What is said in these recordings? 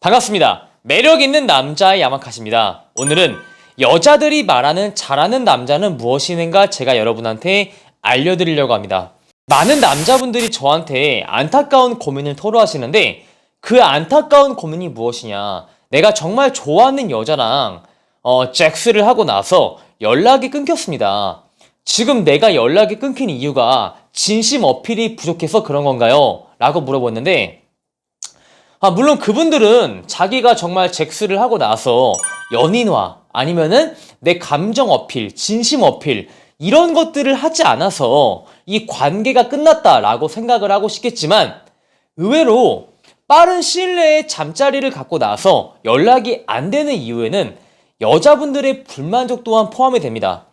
반갑습니다. 매력있는 남자의 야마카시입니다. 오늘은 여자들이 말하는 잘하는 남자는 무엇이는가 제가 여러분한테 알려드리려고 합니다. 많은 남자분들이 저한테 안타까운 고민을 토로하시는데 그 안타까운 고민이 무엇이냐, 내가 정말 좋아하는 여자랑 잭스를 하고 나서 연락이 끊겼습니다. 지금 내가 연락이 끊긴 이유가 진심 어필이 부족해서 그런 건가요? 라고 물어봤는데 물론 그분들은 자기가 정말 잭스를 하고 나서 연인화 아니면은 내 감정 어필, 진심 어필 이런 것들을 하지 않아서 이 관계가 끝났다라고 생각을 하고 싶겠지만 의외로 빠른 시일 내에 잠자리를 갖고 나서 연락이 안 되는 이유에는 여자분들의 불만족 또한 포함이 됩니다.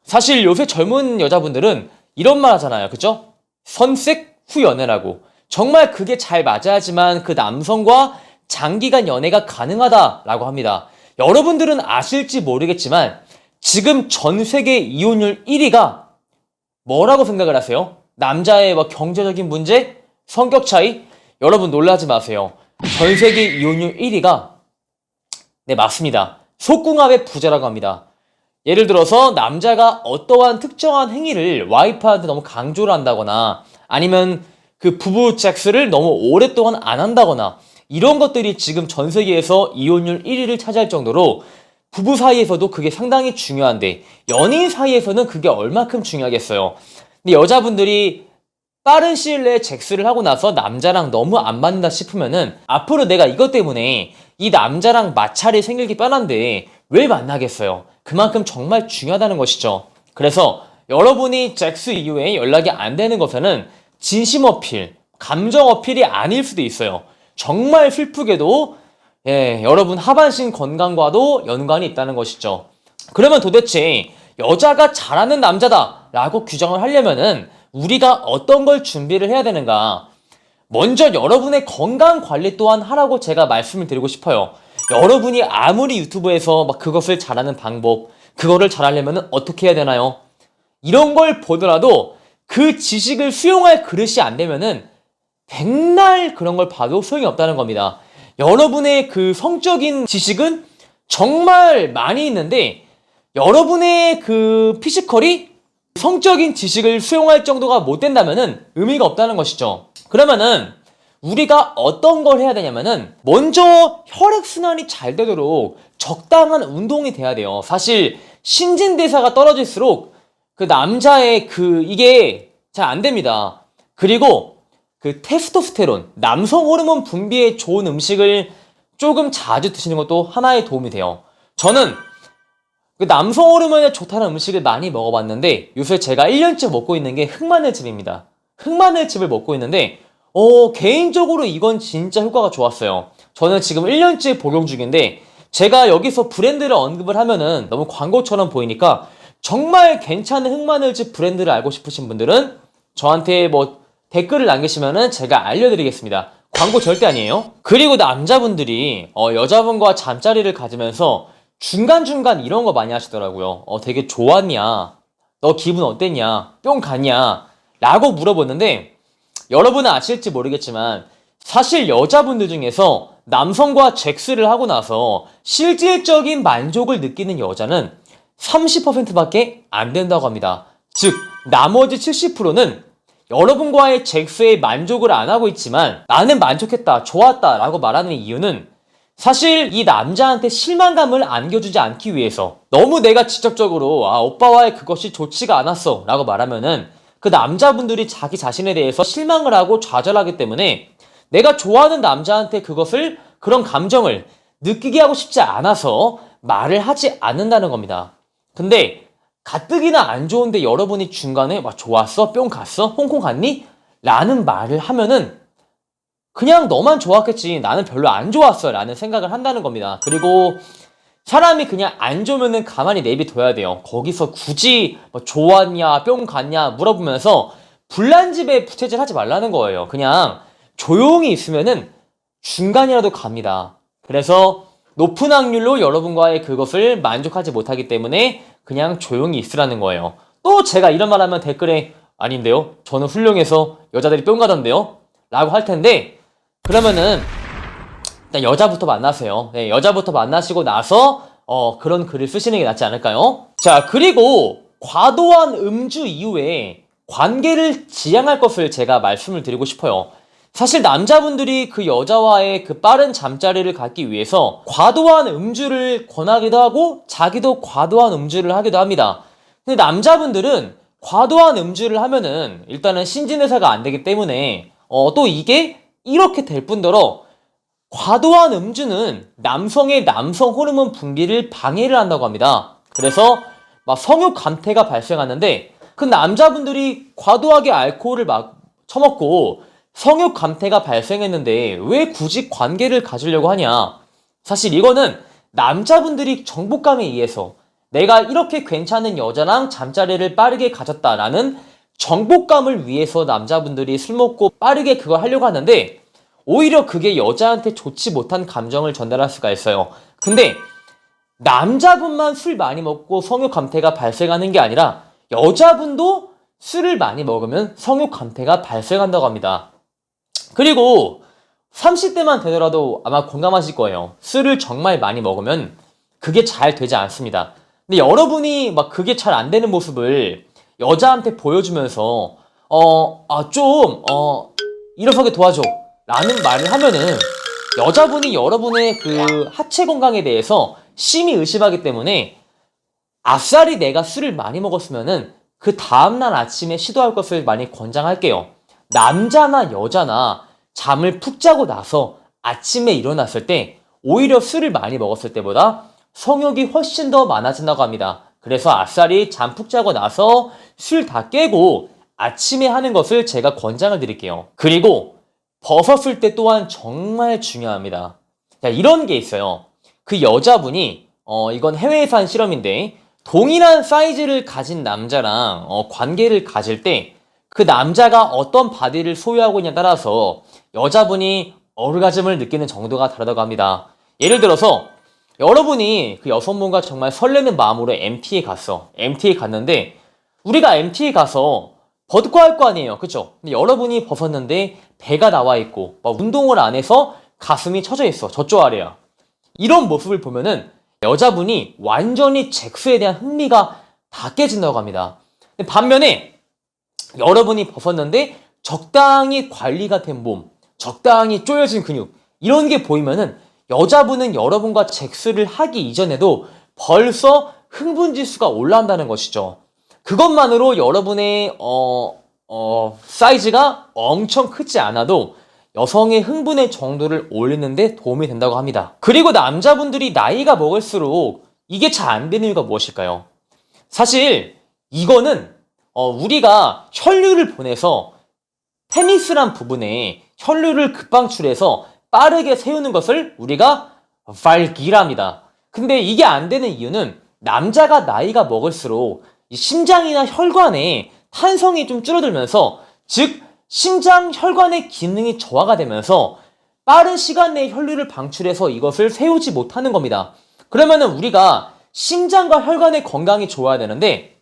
사실 요새 젊은 여자분들은 이런 말 하잖아요. 그죠? 선색 후 연애라고. 정말 그게 잘 맞아야지만 그 남성과 장기간 연애가 가능하다라고 합니다. 여러분들은 아실지 모르겠지만 지금 전 세계 이혼율 1위가 뭐라고 생각을 하세요? 남자의 경제적인 문제? 성격 차이? 여러분 놀라지 마세요. 전 세계 이혼율 1위가 네, 맞습니다. 속궁합의 부재라고 합니다. 예를 들어서 남자가 어떠한 특정한 행위를 와이프한테 너무 강조를 한다거나 아니면 그 부부 섹스를 너무 오랫동안 안 한다거나 이런 것들이 지금 전 세계에서 이혼율 1위를 차지할 정도로 부부 사이에서도 그게 상당히 중요한데 연인 사이에서는 그게 얼마큼 중요하겠어요. 근데 여자분들이 빠른 시일 내에 잭스를 하고 나서 남자랑 너무 안 맞는다 싶으면은 앞으로 내가 이것 때문에 이 남자랑 마찰이 생기기 뻔한데 왜 만나겠어요? 그만큼 정말 중요하다는 것이죠. 그래서 여러분이 잭스 이후에 연락이 안 되는 것에는 진심 어필, 감정 어필이 아닐 수도 있어요. 정말 슬프게도 여러분 하반신 건강과도 연관이 있다는 것이죠. 그러면 도대체 여자가 잘하는 남자다라고 규정을 하려면은 우리가 어떤 걸 준비를 해야 되는가? 먼저 여러분의 건강 관리 또한 하라고 제가 말씀을 드리고 싶어요. 여러분이 아무리 유튜브에서 그것을 잘하는 방법, 그거를 잘하려면 어떻게 해야 되나요? 이런 걸 보더라도 그 지식을 수용할 그릇이 안 되면은 백날 그런 걸 봐도 소용이 없다는 겁니다. 여러분의 그 성적인 지식은 정말 많이 있는데 여러분의 그 피지컬이 성적인 지식을 수용할 정도가 못 된다면은 의미가 없다는 것이죠. 그러면은 우리가 어떤 걸 해야 되냐면은 먼저 혈액순환이 잘 되도록 적당한 운동이 돼야 돼요. 사실 신진대사가 떨어질수록 그 남자의 이게 잘 안 됩니다. 그리고 그 테스토스테론, 남성 호르몬 분비에 좋은 음식을 조금 자주 드시는 것도 하나의 도움이 돼요. 저는 그 남성 호르몬에 좋다는 음식을 많이 먹어봤는데 요새 제가 1년째 먹고 있는 게 흑마늘즙입니다. 흑마늘즙을 먹고 있는데 개인적으로 이건 진짜 효과가 좋았어요. 저는 지금 1년째 복용 중인데 제가 여기서 브랜드를 언급을 하면은 너무 광고처럼 보이니까 정말 괜찮은 흑마늘즙 브랜드를 알고 싶으신 분들은 저한테 댓글을 남기시면은 제가 알려드리겠습니다. 광고 절대 아니에요. 그리고 남자분들이 여자분과 잠자리를 가지면서 중간중간 이런 거 많이 하시더라고요. 되게 좋았냐? 너 기분 어땠냐? 뿅 갔냐? 라고 물어보는데 여러분은 아실지 모르겠지만 사실 여자분들 중에서 남성과 잭스를 하고 나서 실질적인 만족을 느끼는 여자는 30%밖에 안 된다고 합니다. 즉 나머지 70%는 여러분과의 잭스에 만족을 안 하고 있지만 나는 만족했다, 좋았다 라고 말하는 이유는 사실 이 남자한테 실망감을 안겨주지 않기 위해서 너무 내가 직접적으로 오빠와의 그것이 좋지가 않았어 라고 말하면은 그 남자분들이 자기 자신에 대해서 실망을 하고 좌절하기 때문에 내가 좋아하는 남자한테 그런 감정을 느끼게 하고 싶지 않아서 말을 하지 않는다는 겁니다. 근데 가뜩이나 안 좋은데 여러분이 중간에 좋았어? 뿅 갔어? 홍콩 갔니? 라는 말을 하면은 그냥 너만 좋았겠지 나는 별로 안 좋았어 라는 생각을 한다는 겁니다. 그리고 사람이 그냥 안 좋으면은 가만히 내비둬야 돼요. 거기서 굳이 좋았냐 뿅 갔냐 물어보면서 불난집에 부채질 하지 말라는 거예요. 그냥 조용히 있으면은 중간이라도 갑니다. 그래서 높은 확률로 여러분과의 그것을 만족하지 못하기 때문에 그냥 조용히 있으라는 거예요. 또 제가 이런 말 하면 댓글에 아닌데요? 저는 훌륭해서 여자들이 뿅 가던데요? 라고 할 텐데 그러면은 일단 여자부터 만나세요. 네, 여자부터 만나시고 나서 그런 글을 쓰시는 게 낫지 않을까요? 자, 그리고 과도한 음주 이후에 관계를 지향할 것을 제가 말씀을 드리고 싶어요. 사실 남자분들이 그 여자와의 그 빠른 잠자리를 갖기 위해서 과도한 음주를 권하기도 하고 자기도 과도한 음주를 하기도 합니다. 근데 남자분들은 과도한 음주를 하면은 일단은 신진대사가 안 되기 때문에 또 이게 이렇게 될 뿐더러 과도한 음주는 남성의 남성 호르몬 분비를 방해를 한다고 합니다. 그래서 막 성욕 감퇴가 발생하는데 그 남자분들이 과도하게 알코올을 막 처먹고 성욕 감퇴가 발생했는데 왜 굳이 관계를 가지려고 하냐? 사실 이거는 남자분들이 정복감에 의해서 내가 이렇게 괜찮은 여자랑 잠자리를 빠르게 가졌다라는 정복감을 위해서 남자분들이 술 먹고 빠르게 그걸 하려고 하는데 오히려 그게 여자한테 좋지 못한 감정을 전달할 수가 있어요. 근데 남자분만 술 많이 먹고 성욕 감퇴가 발생하는 게 아니라 여자분도 술을 많이 먹으면 성욕 감퇴가 발생한다고 합니다. 그리고 30대만 되더라도 아마 공감하실 거예요. 술을 정말 많이 먹으면 그게 잘 되지 않습니다. 근데 여러분이 막 그게 잘 안 되는 모습을 여자한테 보여주면서 일어서게 도와줘 라는 말을 하면은 여자분이 여러분의 그 하체 건강에 대해서 심히 의심하기 때문에 아싸리 내가 술을 많이 먹었으면은 그 다음날 아침에 시도할 것을 많이 권장할게요. 남자나 여자나 잠을 푹 자고 나서 아침에 일어났을 때 오히려 술을 많이 먹었을 때보다 성욕이 훨씬 더 많아진다고 합니다. 그래서 아싸리 잠 푹 자고 나서 술 다 깨고 아침에 하는 것을 제가 권장을 드릴게요. 그리고 벗었을 때 또한 정말 중요합니다. 자, 이런 게 있어요. 그 여자분이 이건 해외에서 한 실험인데 동일한 사이즈를 가진 남자랑 관계를 가질 때 그 남자가 어떤 바디를 소유하고 있냐에 따라서 여자분이 오르가즘을 느끼는 정도가 다르다고 합니다. 예를 들어서 여러분이 그 여성분과 정말 설레는 마음으로 MT에 갔어. MT에 갔는데 우리가 MT에 가서 벗고 할 거 아니에요. 그쵸? 근데 여러분이 벗었는데 배가 나와 있고 막 운동을 안 해서 가슴이 처져 있어. 저쪽 아래야. 이런 모습을 보면은 여자분이 완전히 섹스에 대한 흥미가 다 깨진다고 합니다. 반면에 여러분이 벗었는데 적당히 관리가 된 몸, 적당히 쪼여진 근육 이런 게 보이면은 여자분은 여러분과 섹스를 하기 이전에도 벌써 흥분 지수가 올라간다는 것이죠. 그것만으로 여러분의 사이즈가 엄청 크지 않아도 여성의 흥분의 정도를 올리는데 도움이 된다고 합니다. 그리고 남자분들이 나이가 먹을수록 이게 잘 안 되는 이유가 무엇일까요? 사실 이거는 우리가 혈류를 보내서 페니스란 부분에 혈류를 급방출해서 빠르게 세우는 것을 우리가 발기랍니다. 근데 이게 안 되는 이유는 남자가 나이가 먹을수록 심장이나 혈관에 탄성이 좀 줄어들면서 즉 심장 혈관의 기능이 저하가 되면서 빠른 시간 내에 혈류를 방출해서 이것을 세우지 못하는 겁니다. 그러면은 우리가 심장과 혈관의 건강이 좋아야 되는데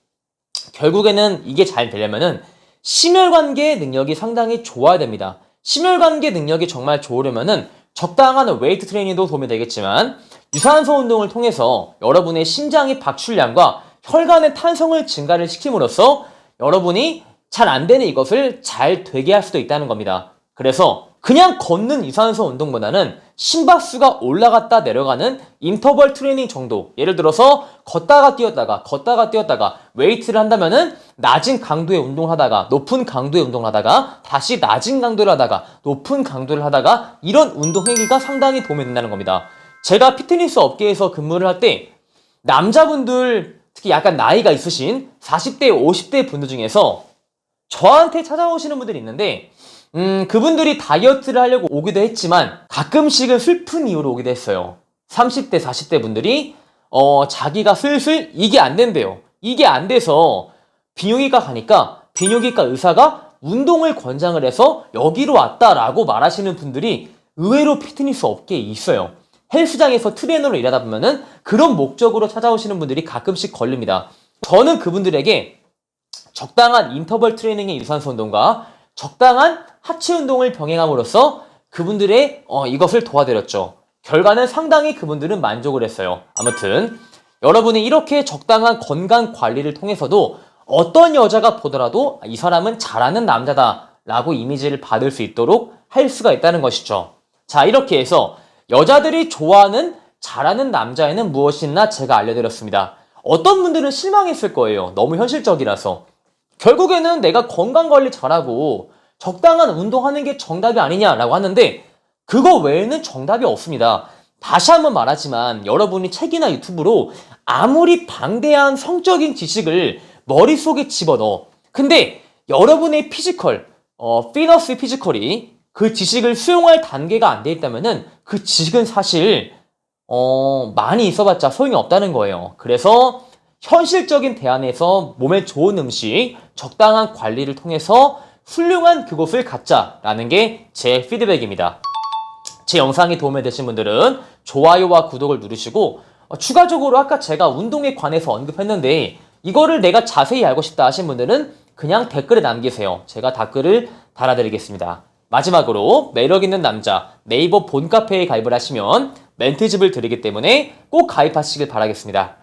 결국에는 이게 잘 되려면은 심혈관계 능력이 상당히 좋아야 됩니다. 심혈관계 능력이 정말 좋으려면은 적당한 웨이트 트레이닝도 도움이 되겠지만 유산소 운동을 통해서 여러분의 심장의 박출량과 혈관의 탄성을 증가를 시킴으로써 여러분이 잘 안 되는 이것을 잘 되게 할 수도 있다는 겁니다. 그래서 그냥 걷는 유산소 운동보다는 심박수가 올라갔다 내려가는 인터벌 트레이닝 정도, 예를 들어서 걷다가 뛰었다가 웨이트를 한다면은 낮은 강도의 운동을 하다가 높은 강도의 운동을 하다가 다시 낮은 강도를 하다가 높은 강도를 하다가 이런 운동 행위가 상당히 도움이 된다는 겁니다. 제가 피트니스 업계에서 근무를 할 때 남자분들 특히 약간 나이가 있으신 40대, 50대 분들 중에서 저한테 찾아오시는 분들이 있는데 그분들이 다이어트를 하려고 오기도 했지만 가끔씩은 슬픈 이유로 오기도 했어요. 30대, 40대 분들이 자기가 슬슬 이게 안 된대요. 이게 안 돼서 비뇨기과 가니까 비뇨기과 의사가 운동을 권장을 해서 여기로 왔다라고 말하시는 분들이 의외로 피트니스 업계에 있어요. 헬스장에서 트레이너로 일하다 보면은 그런 목적으로 찾아오시는 분들이 가끔씩 걸립니다. 저는 그분들에게 적당한 인터벌 트레이닝의 유산소 운동과 적당한 하체 운동을 병행함으로써 그분들의 이것을 도와드렸죠. 결과는 상당히 그분들은 만족을 했어요. 아무튼 여러분이 이렇게 적당한 건강 관리를 통해서도 어떤 여자가 보더라도 이 사람은 잘하는 남자다 라고 이미지를 받을 수 있도록 할 수가 있다는 것이죠. 자, 이렇게 해서 여자들이 좋아하는 잘하는 남자애는 무엇이나 제가 알려드렸습니다. 어떤 분들은 실망했을 거예요. 너무 현실적이라서. 결국에는 내가 건강관리 잘하고 적당한 운동하는 게 정답이 아니냐라고 하는데 그거 외에는 정답이 없습니다. 다시 한번 말하지만 여러분이 책이나 유튜브로 아무리 방대한 성적인 지식을 머릿속에 집어넣어. 근데 여러분의 피지컬, 피너스 피지컬이 그 지식을 수용할 단계가 안 돼 있다면은 그 지식은 사실 많이 있어봤자 소용이 없다는 거예요. 그래서 현실적인 대안에서 몸에 좋은 음식, 적당한 관리를 통해서 훌륭한 그곳을 갖자라는 게 제 피드백입니다. 제 영상이 도움이 되신 분들은 좋아요와 구독을 누르시고 추가적으로 아까 제가 운동에 관해서 언급했는데 이거를 내가 자세히 알고 싶다 하신 분들은 그냥 댓글에 남기세요. 제가 댓글을 달아드리겠습니다. 마지막으로 매력있는 남자 네이버 본카페에 가입을 하시면 멘트집을 드리기 때문에 꼭 가입하시길 바라겠습니다.